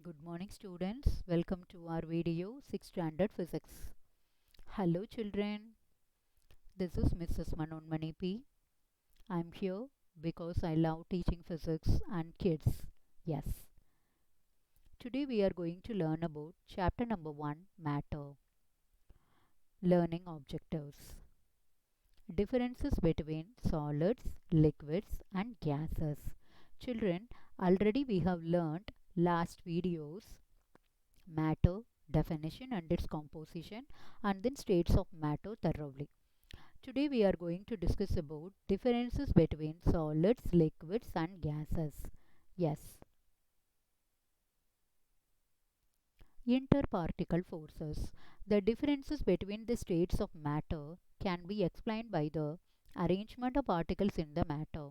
Good morning students. Welcome to our video 6th standard physics. Hello children. This is Mrs. Manonmani P. I'm here because I love teaching physics and kids. Yes. Today we are going to learn about chapter number 1 matter. Learning objectives. Differences between solids, liquids and gases. Children, already we have learned last videos matter, definition and its composition, and then states of matter thoroughly. Today we are going to discuss about differences between solids, liquids and gases. Yes. Interparticle forces. The differences between the states of matter can be explained by the arrangement of particles in the matter.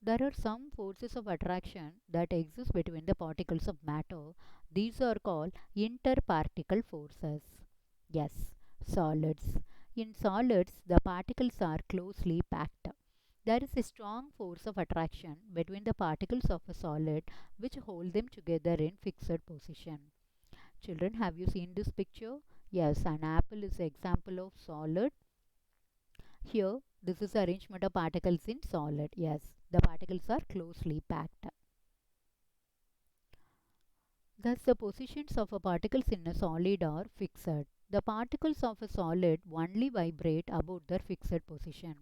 There are some forces of attraction that exist between the particles of matter. These are called interparticle forces. Yes, solids. In solids, the particles are closely packed. There is a strong force of attraction between the particles of a solid which hold them together in fixed position. Children, have you seen this picture? Yes, an apple is an example of solid. Here, this is arrangement of particles in solid. Yes, the particles are closely packed. Thus, the positions of a particles in a solid are fixed. The particles of a solid only vibrate about their fixed position.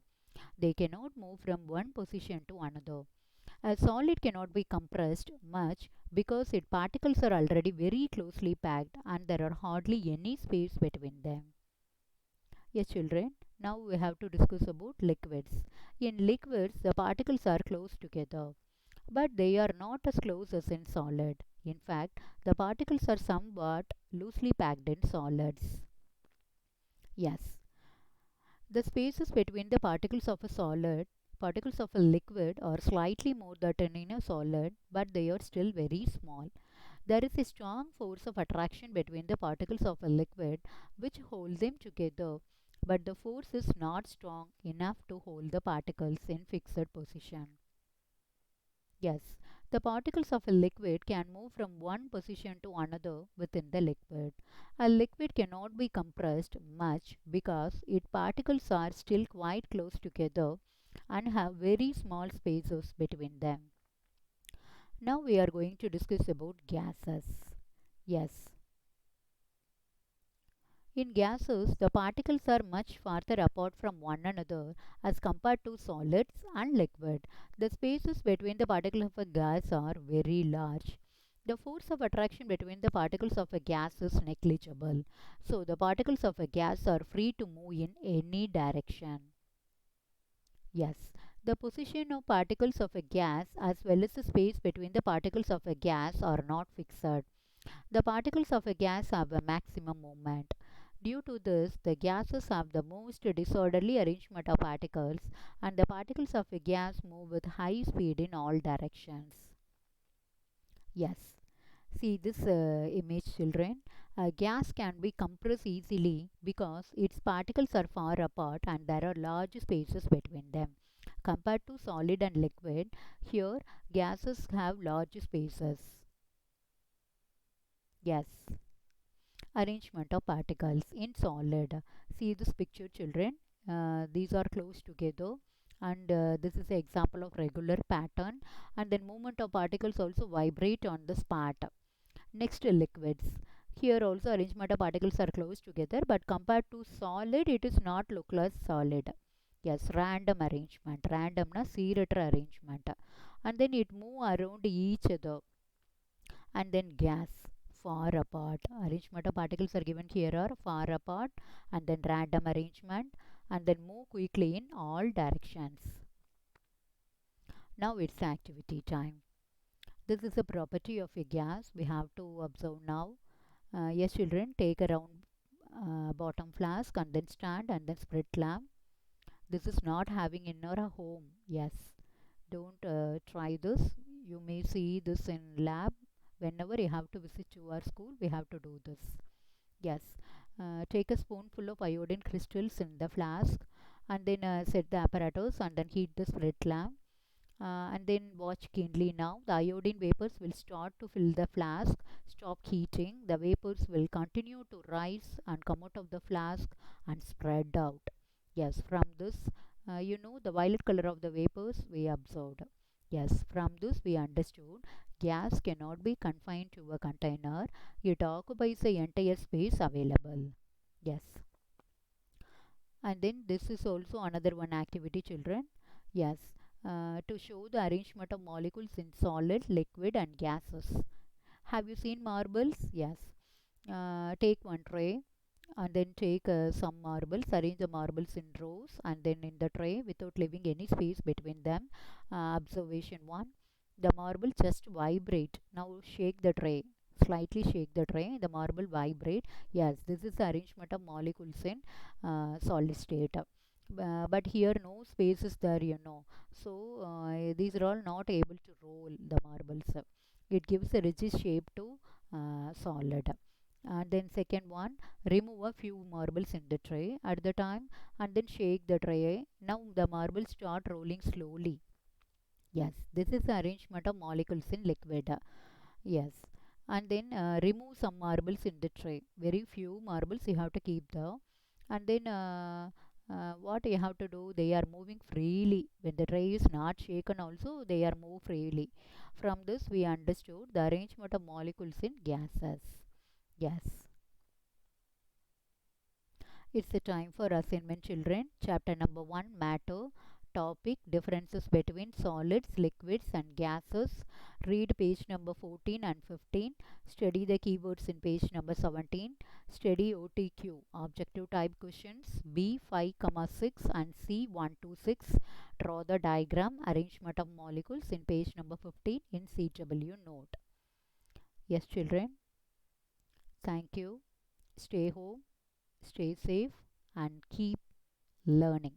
They cannot move from one position to another. A solid cannot be compressed much because its particles are already very closely packed and there are hardly any space between them. Yes, children, now we have to discuss about liquids. In liquids, the particles are close together, but they are not as close as in solid. In fact, the particles are somewhat loosely packed in solids. Yes, the spaces between the particles of a liquid are slightly more than in a solid, but they are still very small. There is a strong force of attraction between the particles of a liquid which hold them together, but the force is not strong enough to hold the particles in fixed position. Yes, the particles of a liquid can move from one position to another within the liquid. A liquid cannot be compressed much because its particles are still quite close together and have very small spaces between them. Now we are going to discuss about gases. Yes. In gases, the particles are much farther apart from one another as compared to solids and liquid. The spaces between the particles of a gas are very large. The force of attraction between the particles of a gas is negligible. So the particles of a gas are free to move in any direction. Yes, the position of particles of a gas as well as the space between the particles of a gas are not fixed. The particles of a gas have a maximum movement. Due to this, the gases have the most disorderly arrangement of particles and the particles of a gas move with high speed in all directions. Yes. See this image children. A gas can be compressed easily because its particles are far apart and there are large spaces between them. Compared to solid and liquid, here gases have large spaces. Yes. Arrangement of particles in solid. See this picture children. These are close together and this is an example of regular pattern, and then movement of particles also vibrate on this part. Next, liquids. Here also arrangement of particles are close together, but compared to solid it is not look like solid. Yes, random arrangement, randomna seeratra arrangement, and then it move around each other. And then gas, far apart. Arrangement of particles are given here are far apart, and then random arrangement, and then move quickly in all directions. Now it's activity time. This is a property of a gas we have to observe now. Yes, children, take a round bottom flask and then stand and then spread lamp. This is not having in our home. Yes, don't try this. You may see this in lab. Whenever you have to visit to our school, we have to do this. Yes, take a spoonful of iodine crystals in the flask and then set the apparatus and then heat the spirit lamp. And then watch keenly now. The iodine vapors will start to fill the flask. Stop heating. The vapors will continue to rise and come out of the flask and spread out. Yes, from this, the violet color of the vapors we observed. Yes, from this we understood gas cannot be confined to a container. It occupies the entire space available. Yes, and then this is also another one activity, children. Yes, to show the arrangement of molecules in solid, liquid, and gases. Have you seen marbles? Yes. Take one tray and then take some marbles, arrange the marbles in rows and then in the tray without leaving any space between them. Observation 1, the marble just vibrate. Now shake the tray, slightly shake the tray, the marble vibrate. Yes, this is the arrangement of molecules in solid state. But here no space is there, so these are all not able to roll the marbles. It gives a rigid shape to solid. And then second one, remove a few marbles in the tray at the time and then shake the tray. Now the marbles start rolling slowly. Yes, this is the arrangement of molecules in liquid. Yes, and then remove some marbles in the tray. Very few marbles you have to keep there. And then what you have to do, they are moving freely. When the tray is not shaken also, they are move freely. From this we understood the arrangement of molecules in gases. Yes. It's the time for assignment, children. Chapter number 1, matter. Topic, differences between solids, liquids, and gases. Read page number 14 and 15. Study the keywords in page number 17. Study OTQ, objective type questions. B 5,6 and C 126. Draw the diagram, arrangement of molecules in page number 15 in CW note. Yes, children. Thank you. Stay home, stay safe, and keep learning.